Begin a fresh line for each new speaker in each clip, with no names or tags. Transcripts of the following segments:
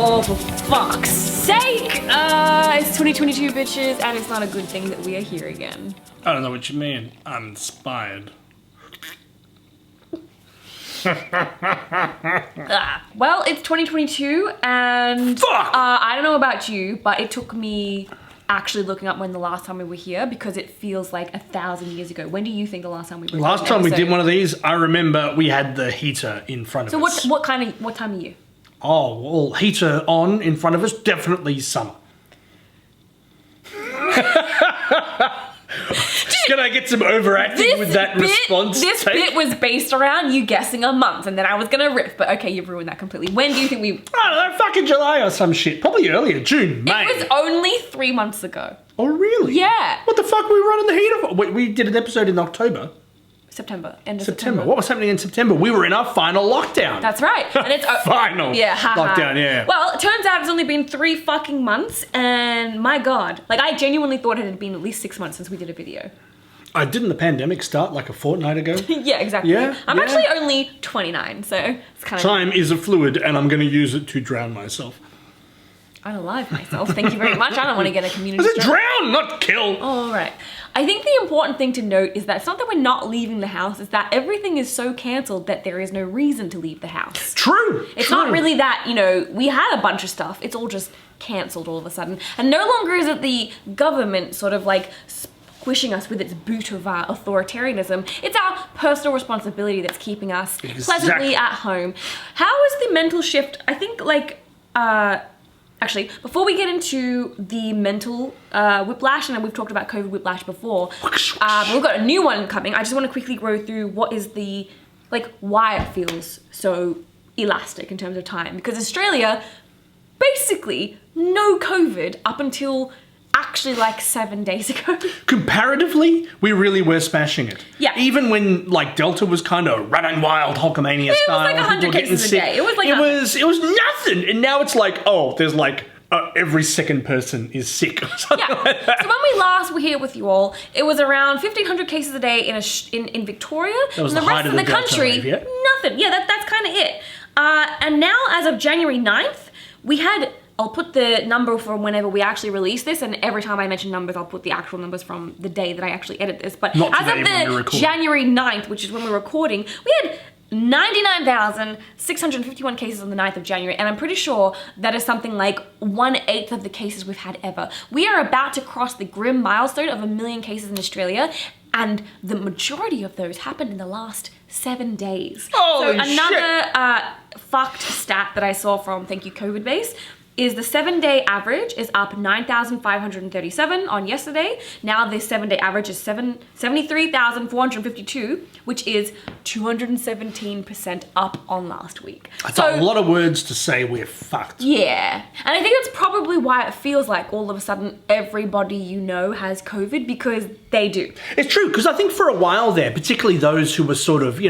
Oh, for fuck's sake! It's 2022, bitches, and it's not a good thing that we are here again.
I don't know what you mean. I'm inspired.
Well, it's 2022, and I don't know about you, but it took me actually looking up when the last time we were here because it feels like 1,000 years ago. When do you think the last time we were?
Last time we did one of these, I remember we had the heater in front of us.
So what time of year?
Oh, well, heater on in front of us, definitely summer. Can I get some overacting with that response?
This bit was based around you guessing a month, and then I was gonna riff, but okay, you've ruined that completely. When do you think we...
I don't know, fucking July or some shit. Probably earlier, June, May.
It was only 3 months ago.
Oh, really?
Yeah.
What the fuck were we running the heater for? We did an episode in October.
End of September.
What was happening in September? We were in our final lockdown.
That's right. And it's
final lockdown, yeah.
Well, it turns out it's only been 3 fucking months, and my God. Like, I genuinely thought it had been at least 6 months since we did a video.
Didn't the pandemic start like a fortnight ago?
Yeah, exactly.
Yeah,
I'm actually only 29, so it's kind of...
Time is a fluid, and I'm going to use it to drown myself.
Unalive myself. Thank you very much. I don't want to get a community.
I said drown, not kill.
All right. I think the important thing to note is that it's not that we're not leaving the house, it's that everything is so cancelled that there is no reason to leave the house.
True.
It's not really that, we had a bunch of stuff. It's all just cancelled all of a sudden. And no longer is it the government sort of like squishing us with its boot of authoritarianism. It's our personal responsibility that's keeping us pleasantly at home. How is the mental shift? I think actually, before we get into the mental whiplash, and we've talked about COVID whiplash before, we've got a new one coming. I just want to quickly go through what is the, why it feels so elastic in terms of time. Because Australia, basically, no COVID up until actually 7 days ago.
Comparatively, we really were smashing it.
Yeah.
Even when Delta was kind of running wild, Hulkamania style.
It was 100 cases a day. It was
nothing. And now it's there's every second person is sick or something like that.
So when we last were here with you all, it was around 1,500 cases a day in Victoria.
That was
and the rest of the country,
wave, yeah?
nothing. Yeah, that's kind of it. And now, as of January 9th, we had... I'll put the number from whenever we actually release this, and every time I mention numbers, I'll put the actual numbers from the day that I actually edit this. But
Not
as of the January 9th, which is when we're recording, we had 99,651 cases on the 9th of January, and I'm pretty sure that is something like 1/8 of the cases we've had ever. We are about to cross the grim milestone of 1 million cases in Australia, and the majority of those happened in the last 7 days.
Holy
so another fucked stat that I saw from Thank You COVID Base is the 7-day average is up 9,537 on yesterday. Now the 7-day average is 73,452, which is 217% up on last week.
That's a lot of words to say we're fucked.
Yeah. And I think that's probably why it feels like all of a sudden everybody has COVID, because they do.
It's true, because I think for a while there, particularly those who were sort of,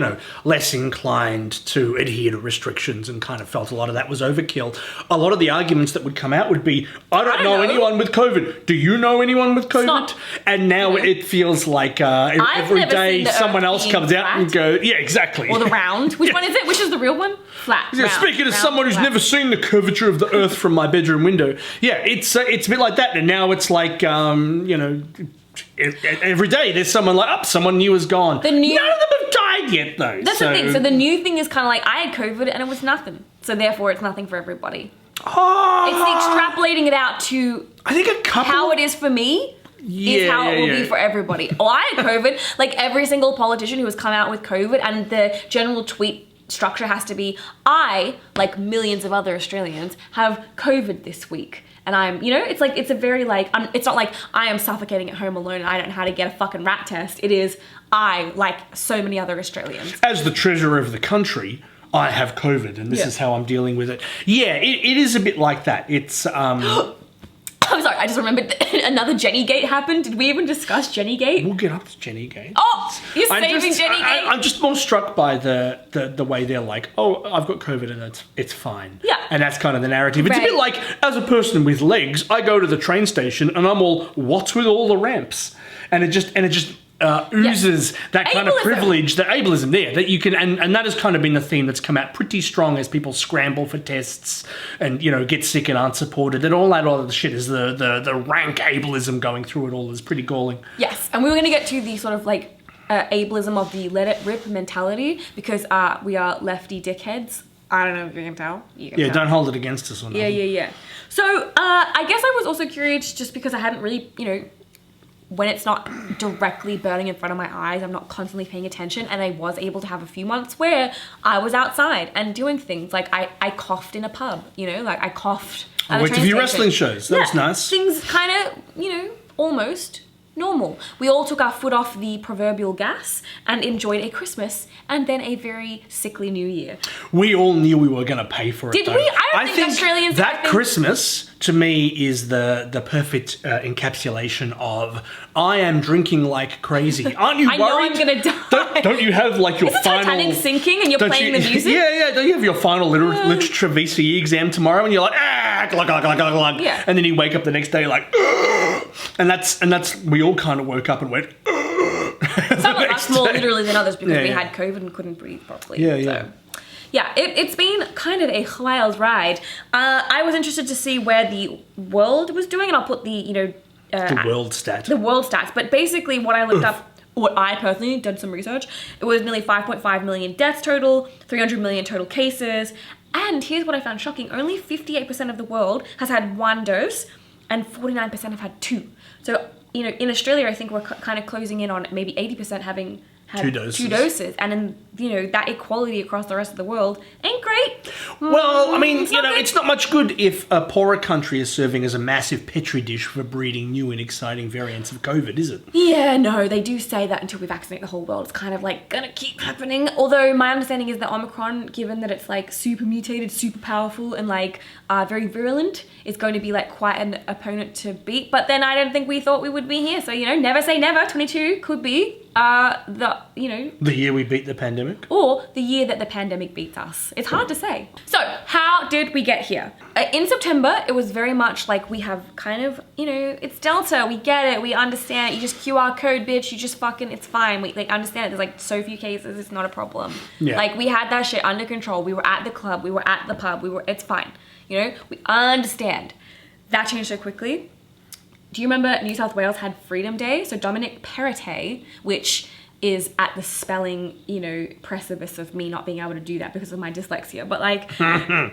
less inclined to adhere to restrictions and kind of felt a lot of that was overkill, a lot of the arguments that would come out would be, I don't know anyone with COVID. Do you know anyone with COVID? And now it feels like every day someone else comes out and goes, yeah, exactly.
Or the round. Which one is it? Which is the real one? Flat.
Yeah, speaking as someone who's never seen the curvature of the earth from my bedroom window, yeah, it's a bit like that. And now it's every day there's someone someone new is gone. None of them have died yet, though.
That's the thing. So the new thing is kind of I had COVID and it was nothing. So therefore it's nothing for everybody.
Oh,
it's the extrapolating it out to how it is for me is how it will be for everybody. Oh, I had COVID. Every single politician who has come out with COVID, and the general tweet structure has to be, I, like millions of other Australians, have COVID this week. And I'm, it's a very it's not like I am suffocating at home alone and I don't know how to get a fucking rat test. It is I, like so many other Australians.
As the treasurer of the country, I have COVID and this is how I'm dealing with it. Yeah, it is a bit like that. It's,
I'm sorry, I just remembered that another Jenny Gate happened. Did we even discuss Jenny Gate?
We'll get up to Jenny Gate.
Oh, you're saving Jenny Gate.
I'm just more struck by the way they're like, oh, I've got COVID and it's fine.
Yeah.
And that's kind of the narrative. It's a bit like, as a person with legs, I go to the train station and I'm all, what's with all the ramps? And it just oozes that kind of
Ableism.
privilege, that ableism there, that you can, and that has kind of been the theme that's come out pretty strong as people scramble for tests and, you know, get sick and aren't supported. And all of the shit is the rank ableism going through it all is pretty galling.
Yes, and we were going to get to the sort of like ableism of the let it rip mentality because we are lefty dickheads. I don't know if you can tell. You can tell.
Don't hold it against us or not.
Yeah. So I guess I was also curious just because I hadn't really, you know, when it's not directly burning in front of my eyes, I'm not constantly paying attention, and I was able to have a few months where I was outside and doing things. Like I coughed in a pub, you know, like I coughed at
I went to a few wrestling shows. That was nice.
Things kind of, you know, almost normal. We all took our foot off the proverbial gas and enjoyed a Christmas and then a very sickly New Year.
We all knew we were going to pay for it.
Did
though.
we? I don't think Australians.
That Christmas to me is the perfect encapsulation of I am drinking like crazy. Aren't you worried?
I know I'm gonna die.
Don't you have like your
Is the
final
Titanic sinking and you're playing the music?
Yeah. Don't you have your final literature VCE exam tomorrow and you're like glug.
Yeah.
And then you wake up the next day like and that's we all kind of woke up and went
Some of us more literally than others because we had COVID and couldn't breathe properly. Yeah, it's been kind of a wild ride. I was interested to see where the world was doing, and I'll put the, you know...
the world stat.
The world stats. But basically what I looked up, what I personally did some research, it was nearly 5.5 million deaths total, 300 million total cases, and here's what I found shocking. Only 58% of the world has had one dose, and 49% have had two. So, you know, in Australia, I think we're kind of closing in on maybe 80% having had two doses. And then, you know, that equality across the rest of the world ain't great.
Well, I mean, you know, it's not much good if a poorer country is serving as a massive petri dish for breeding new and exciting variants of COVID, is it?
Yeah, no, they do say that until we vaccinate the whole world. It's kind of like gonna keep happening. Although my understanding is that Omicron, given that it's like super mutated, super powerful, and like very virulent, is going to be like quite an opponent to beat. But then I don't think we thought we would be here. So, you know, never say never. 22 could be the
year we beat the pandemic,
or the year that the pandemic beats us. It's hard to say. So how did we get here? In September, it was very much like we have kind of, you know, it's Delta, we get it, we understand it. You just QR code, bitch, you just fucking, it's fine. We like understand it. There's like so few cases, it's not a problem. Like we had that shit under control. We were at the club, we were at the pub, it's fine. You know, we understand. That changed so quickly. Do you remember New South Wales had Freedom Day? So Dominic Perrottet, which is at the spelling, you know, precipice of me not being able to do that because of my dyslexia. But like,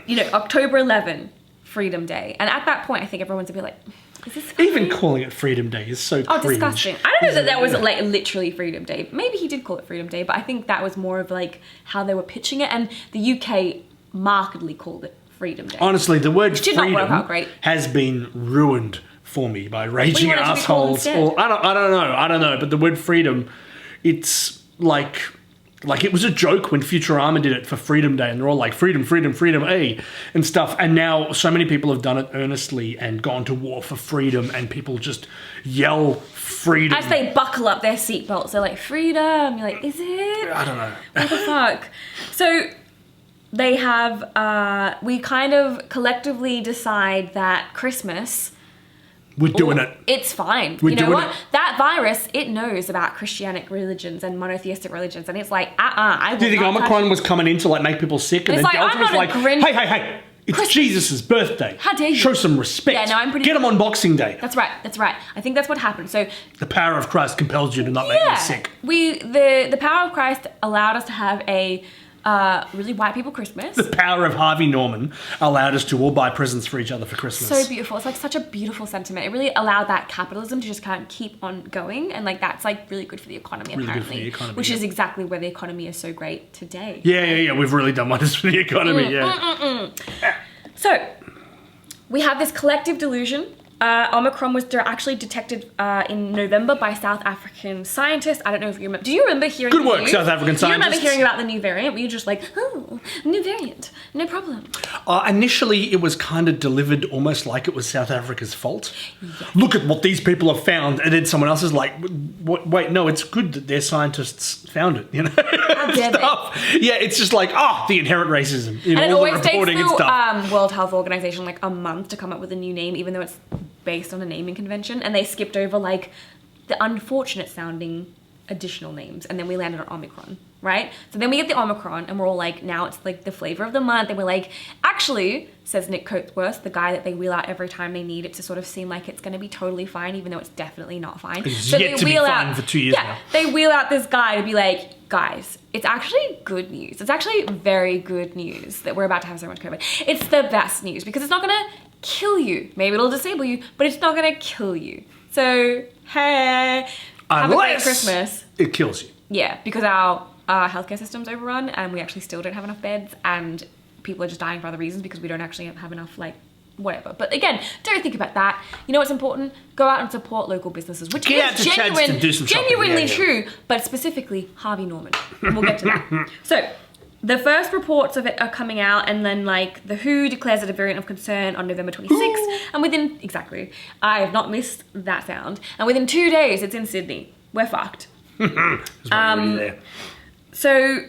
you know, October 11, Freedom Day. And at that point, I think everyone's a bit like, is this funny?
Even calling it Freedom Day is so cringe.
Disgusting. I don't know that was like literally Freedom Day. Maybe he did call it Freedom Day, but I think that was more of like how they were pitching it. And the UK markedly called it Freedom Day.
Honestly, the word freedom
great.
has been ruined for me by raging assholes. Or I don't know. But the word freedom, it's like it was a joke when Futurama did it for Freedom Day, and they're all like freedom, and stuff. And now so many people have done it earnestly and gone to war for freedom, and people just yell freedom
as they buckle up their seatbelts. They're like, freedom. You're like, is it?
I don't know.
What the fuck? So they have. We kind of collectively decide that Christmas.
We're doing it.
It's fine. You know what? That virus, it knows about Christianic religions and monotheistic religions, and it's like,
Do you think Omicron was coming in to like make people sick, and then Delta was like, hey, it's Jesus' birthday.
How dare you?
Show some respect.
Yeah, no, I'm pretty.
Get him on Boxing Day.
That's right. I think that's what happened. So
the power of Christ compels you to not make them sick.
The power of Christ allowed us to have a really white people Christmas.
The power of Harvey Norman allowed us to all buy presents for each other for Christmas.
So beautiful. It's like such a beautiful sentiment. It really allowed that capitalism to just kind of keep on going, and like that's like really good for the economy, really apparently. Good for the economy, which is exactly where the economy is so great today.
Yeah. We've really done wonders for the economy.
So we have this collective delusion. Omicron was actually detected in November by South African scientists. I don't know if you remember. Do you remember hearing
Good work, South African scientists.
Do you remember hearing about the new variant? Were you just like, oh, new variant, no problem?
Initially, it was kind of delivered almost like it was South Africa's fault. Yes. Look at what these people have found. And then someone else is like, wait, no, it's good that their scientists found it, you know?
How dare they?
Yeah, it's just like, the inherent racism in
and
all
it always
the reporting
takes
and stuff.
World Health Organization like a month to come up with a new name, even though it's based on a naming convention, and they skipped over like the unfortunate sounding additional names, and then we landed on Omicron, right? So then we get the Omicron, and we're all like, now it's like the flavor of the month, and we're like, actually, says Nick Coatsworth, the guy that they wheel out every time they need it to sort of seem like it's going to be totally fine, even though it's definitely not fine.
It's yet to be fine for 2 years now.
They wheel out this guy to be like, guys, it's actually good news. It's actually very good news that we're about to have so much COVID. It's the best news because it's not going to kill you. Maybe it'll disable you, but it's not going to kill you. So, hey, have a great Christmas.
It kills you.
Yeah, because our healthcare system's overrun and we actually still don't have enough beds and people are just dying for other reasons because we don't actually have enough, like, whatever. But again, don't think about that. You know what's important? Go out and support local businesses, which is genuinely true, but specifically Harvey Norman. And we'll get to that. So, the first reports of it are coming out, and then like the WHO declares it a variant of concern on November 26th, and within, I have not missed that sound, and within 2 days it's in Sydney. We're fucked.
There.
So,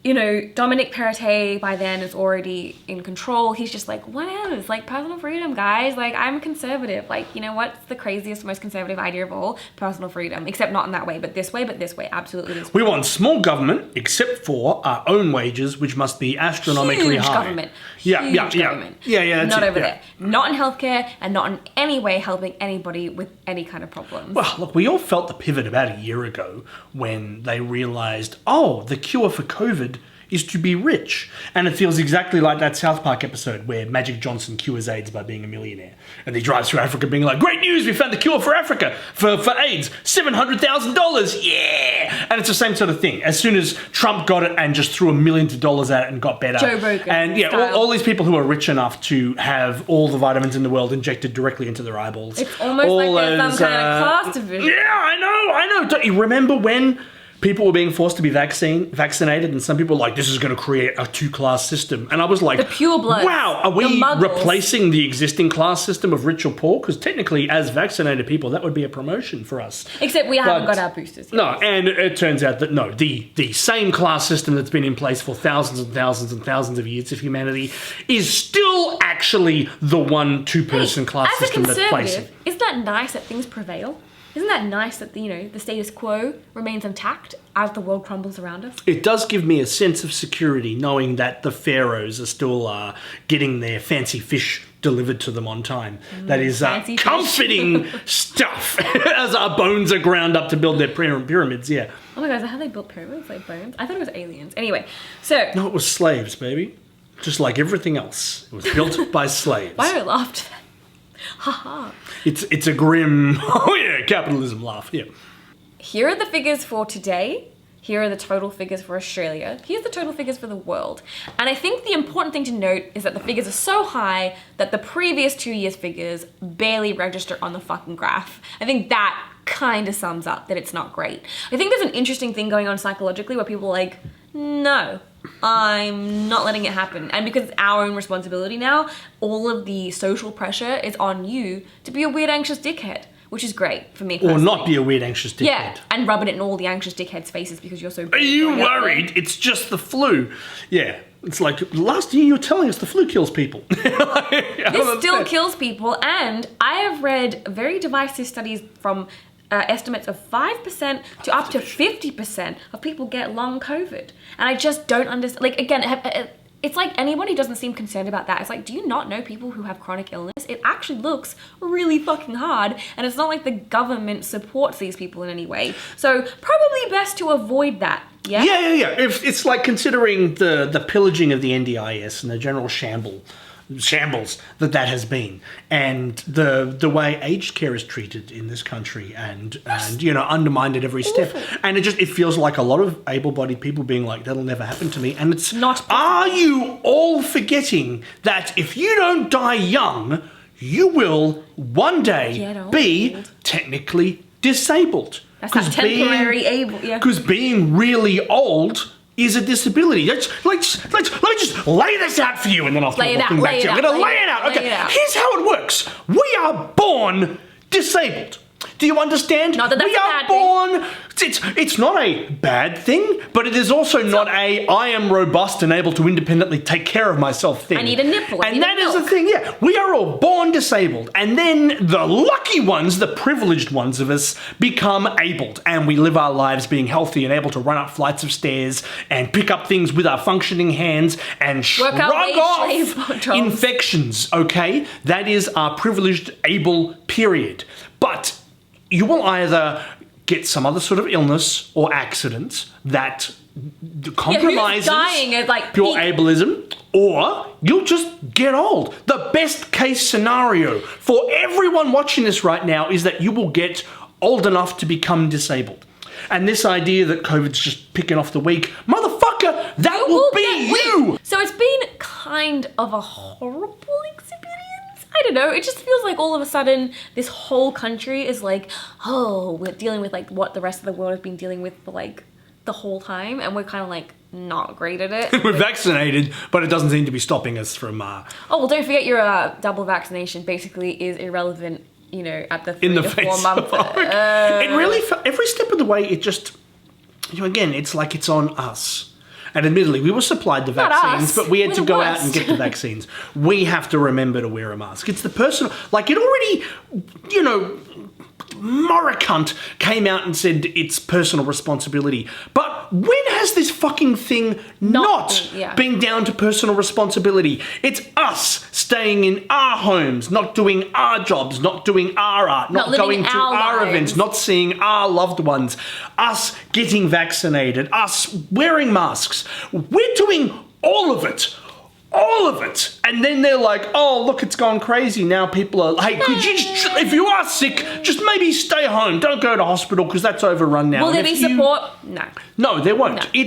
you know, Dominic Perrottet by then is already in control. He's just like, what else? Like, personal freedom, guys. Like, I'm conservative. Like, you know what's the craziest, most conservative idea of all? Personal freedom. Except not in that way, but this way, absolutely this way.
We want small government, except for our own wages, which must be astronomically high.
Government.
Yeah.
That's
Not
over there. Not in healthcare, and not in any way helping anybody with any kind of problems.
Well, look, we all felt the pivot about a year ago when they realised, oh, the cure for COVID is to be rich. And it feels exactly like that South Park episode where Magic Johnson cures AIDS by being a millionaire. And he drives through Africa being like, great news, we found the cure for Africa, for AIDS, $700,000, yeah! And it's the same sort of thing. As soon as Trump got it and just threw millions of dollars at it and got better.
Joe Rogan.
And yeah, all these people who are rich enough to have all the vitamins in the world injected directly into their eyeballs.
It's almost like there's some kind of class division.
Yeah, I know. Don't you remember when people were being forced to be vaccinated, and some people were like, this is going to create a two-class system. And I was like,
the pure blood.
Wow, are we replacing the existing class system of rich or poor? Because technically, as vaccinated people, that would be a promotion for us.
Except we haven't got our boosters yet.
No, and it turns out that no, the same class system that's been in place for thousands and thousands and thousands of years of humanity is still actually the 1-2-person class system that's placing.
Isn't that nice that things prevail? Isn't that nice that the status quo remains intact as the world crumbles around us?
It does give me a sense of security knowing that the pharaohs are still getting their fancy fish delivered to them on time. That is comforting stuff as our bones are ground up to build their pyramids, yeah.
Oh my God, is that how they built pyramids? Like bones? I thought it was aliens. Anyway, so...
No, it was slaves, baby. Just like everything else. It was built by slaves.
Why do I laugh to that? Haha.
It's a grim, capitalism laugh, yeah.
Here are the figures for today. Here are the total figures for Australia. Here's the total figures for the world. And I think the important thing to note is that the figures are so high that the previous 2 years' figures barely register on the fucking graph. I think that kind of sums up that it's not great. I think there's an interesting thing going on psychologically where people are like, no, I'm not letting it happen. And because it's our own responsibility now, all of the social pressure is on you to be a weird, anxious dickhead, which is great for me personally.
Or not be a weird, anxious dickhead.
Yeah, and rubbing it in all the anxious dickheads' faces because you're so...
Are you worried? It's just the flu. Yeah. It's like, last year you were telling us the flu kills people.
This still kills people, and I have read very divisive studies from... estimates of 5% to up to 50% of people get long COVID. And I just don't understand. Like, again, it's like anybody doesn't seem concerned about that. It's like, do you not know people who have chronic illness? It actually looks really fucking hard. And it's not like the government supports these people in any way. So probably best to avoid that. Yeah?
Yeah. It's like considering the pillaging of the NDIS and the general shambles that has been, and the way aged care is treated in this country, and undermined at every step. And it feels like a lot of able-bodied people being like, that'll never happen to me. And it's
not possible.
Are you all forgetting that if you don't die young, you will one day be technically disabled?
That's that temporary able, yeah.
Because being really old is a disability. Let me just lay this out for you, and then I'll
lay it out.
I'm going to lay it out. Okay, here's how it works. We are born disabled. Do you understand?
Not that that's
we are born It's not a bad thing, but it is also not a I am robust and able to independently take care of myself thing.
I need a nipple.
And that is the thing, yeah. We are all born disabled, and then the lucky ones, the privileged ones of us, become abled, and we live our lives being healthy and able to run up flights of stairs and pick up things with our functioning hands and shrug off infections, okay? That is our privileged, able period. But you will either get some other sort of illness or accident that compromises your ableism, or you'll just get old. The best case scenario for everyone watching this right now is that you will get old enough to become disabled. And this idea that COVID's just picking off the weak, motherfucker, that will be you!
So it's been kind of a horrible experience. I don't know, it just feels like all of a sudden this whole country is like, oh, we're dealing with like what the rest of the world has been dealing with for like the whole time, and we're kind of like not great at it.
We're vaccinated, but it doesn't seem to be stopping us from...
Oh, well, don't forget your double vaccination basically is irrelevant, you know, at the 3 to 4 months.
It really, every step of the way, it just, you know, again, it's like it's on us. And admittedly, we were supplied the vaccines, but we had to go out and get the vaccines. We have to remember to wear a mask. It's the personal... Like, it already, you know... Morricant came out and said it's personal responsibility. But when has this fucking thing not been down to personal responsibility? It's us staying in our homes, not doing our jobs, not doing our art, not going to our events, not seeing our loved ones, us getting vaccinated, us wearing masks. We're doing all of it. All of it. And then they're like, oh, look, it's gone crazy. Now people are, hey, could you just, if you are sick, just maybe stay home. Don't go to hospital because that's overrun now.
Will there be support? No.
No, there won't. No.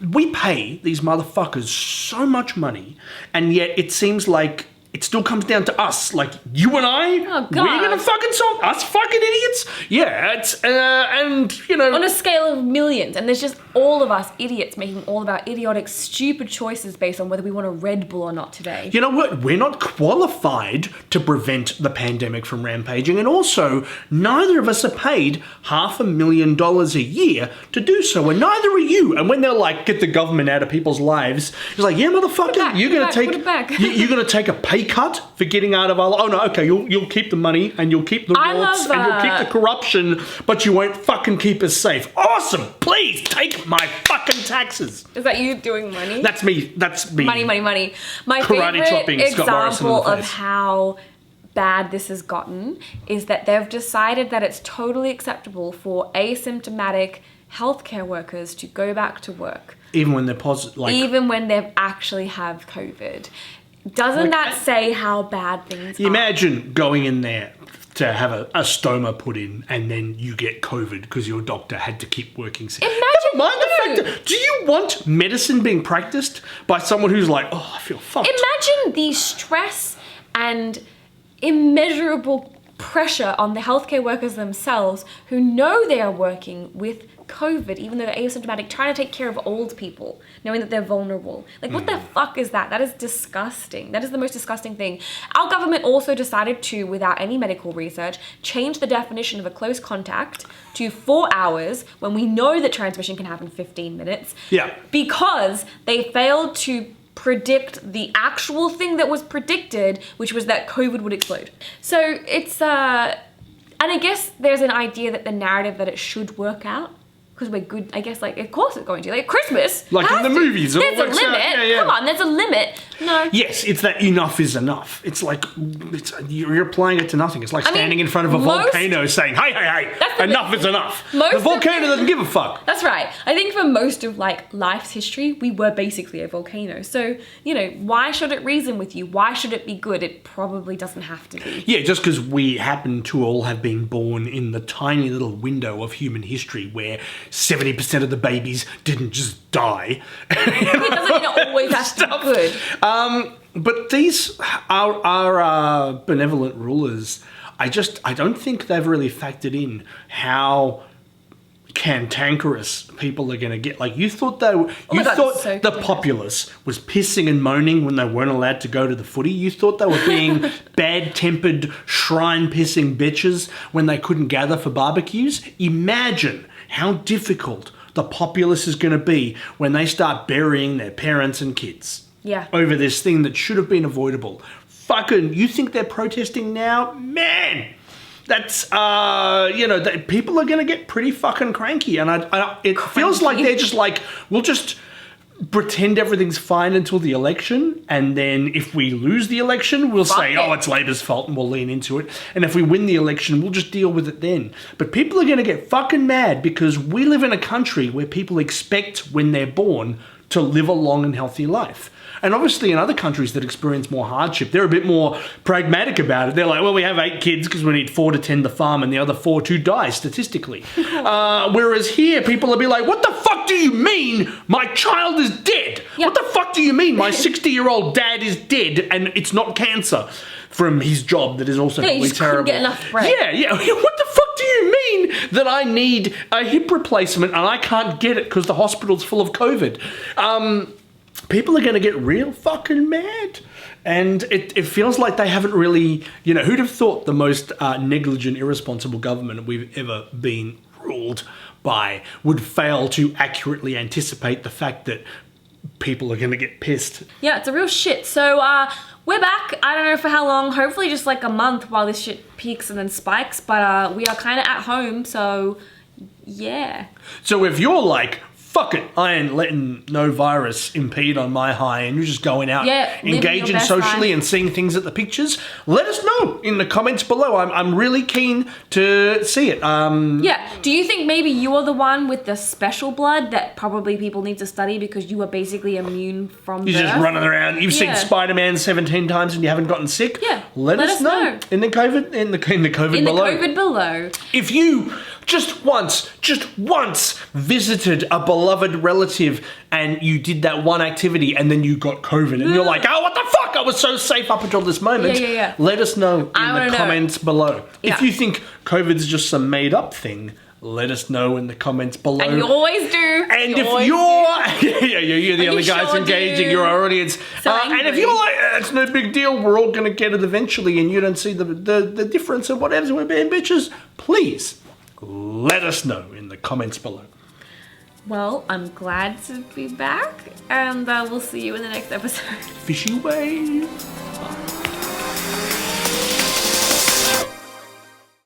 We pay these motherfuckers so much money, and yet it seems like it still comes down to us. Like, you and I, we're gonna fucking solve us fucking idiots? Yeah, it's, and, you know...
On a scale of millions, and there's just all of us idiots making all of our idiotic, stupid choices based on whether we want a Red Bull or not today.
You know what? We're not qualified to prevent the pandemic from rampaging, and also, neither of us are paid $500,000 a year to do so, and neither are you. And when they're like, get the government out of people's lives, it's like, yeah, motherfucker, you're gonna take a pay cut for getting out of our... Oh, no, okay, you'll keep the money, and you'll keep the warts, and you'll keep the corruption, but you won't fucking keep us safe. Awesome! Please, take my fucking taxes.
Is that you doing money?
That's me. That's me.
Money. My favorite example of how bad this has gotten is that they've decided that it's totally acceptable for asymptomatic healthcare workers to go back to work.
Even when they're positive? Like,
even when they actually have COVID. Doesn't that say how bad things are?
Imagine going in there to have a stoma put in, and then you get COVID because your doctor had to keep working. Never mind the fact that, do you want medicine being practiced by someone who's like, oh, I feel fucked?
Imagine the stress and immeasurable pressure on the healthcare workers themselves who know they are working with COVID, even though they're asymptomatic, trying to take care of old people, knowing that they're vulnerable. Like, what the fuck is that? That is disgusting. That is the most disgusting thing. Our government also decided to, without any medical research, change the definition of a close contact to 4 hours when we know that transmission can happen 15 minutes. Yeah. Because they failed to predict the actual thing that was predicted, which was that COVID would explode. So it's, and I guess there's an idea that the narrative that it should work out, because we're good, I guess, like, of course it's going to. Like, Christmas.
Like in the movies.
There's a limit. Come on, there's a limit. No.
Yes, it's that enough is enough. It's like, you're applying it to nothing. It's like standing in front of a volcano saying, hey, enough is enough. The volcano doesn't give a fuck.
That's right. I think for most of, like, life's history, we were basically a volcano. So, you know, why should it reason with you? Why should it be good? It probably doesn't have to be.
Yeah, just because we happen to all have been born in the tiny little window of human history where 70% of the babies didn't just die.
It doesn't always have to be good.
But these are benevolent rulers. I don't think they've really factored in how cantankerous people are going to get. Like, you thought the populace was pissing and moaning when they weren't allowed to go to the footy. You thought they were being bad-tempered, shrine-pissing bitches when they couldn't gather for barbecues. Imagine how difficult the populace is going to be when they start burying their parents and kids.
Yeah.
Over this thing that should have been avoidable. Fucking, you think they're protesting now? Man! That's, people are going to get pretty fucking cranky. And it feels like they're just like, we'll just pretend everything's fine until the election. And then if we lose the election, we'll say, oh, it's Labor's fault, and we'll lean into it. And if we win the election, we'll just deal with it then. But people are going to get fucking mad because we live in a country where people expect when they're born to live a long and healthy life. And obviously in other countries that experience more hardship, they're a bit more pragmatic about it. They're like, well, we have 8 kids because we need 4 to tend the farm and the other 4 to die statistically. Whereas here, people will be like, what the fuck do you mean my child is dead? Yep. What the fuck do you mean my 60-year-old dad is dead and it's not cancer from his job that is also really terrible?
Couldn't get enough bread.
Yeah. What the fuck do you mean that I need a hip replacement and I can't get it because the hospital's full of COVID? People are going to get real fucking mad. And it feels like they haven't really, who'd have thought the most negligent, irresponsible government we've ever been ruled by would fail to accurately anticipate the fact that people are going to get pissed. Yeah,
it's a real shit. So we're back. I don't know for how long. Hopefully just like a month while this shit peaks and then spikes. But we are kind of at home, so yeah.
So if you're like, fuck it, I ain't letting no virus impede on my high, and you're just going out, engaging socially and seeing things at the pictures, let us know in the comments below. I'm really keen to see it.
Do you think maybe you are the one with the special blood that probably people need to study because you are basically immune from birth?
You're just running around. You've seen Spider-Man 17 times and you haven't gotten sick?
Yeah.
Let us know in the COVID below. If you just once visited a beloved relative and you did that one activity and then you got COVID and you're like, oh, what the fuck? I was so safe up until this moment. Let us know in the comments below. If you think COVID's just some made up thing, let us know in the comments below.
And you always do.
And if you're you're the only guys engaging your audience. And if you're like, it's no big deal, we're all going to get it eventually and you don't see the difference and whatever, we're being bitches, please let us know in the comments below.
Well, I'm glad to be back, and we'll see you in the next episode.
Fishy wave. Bye.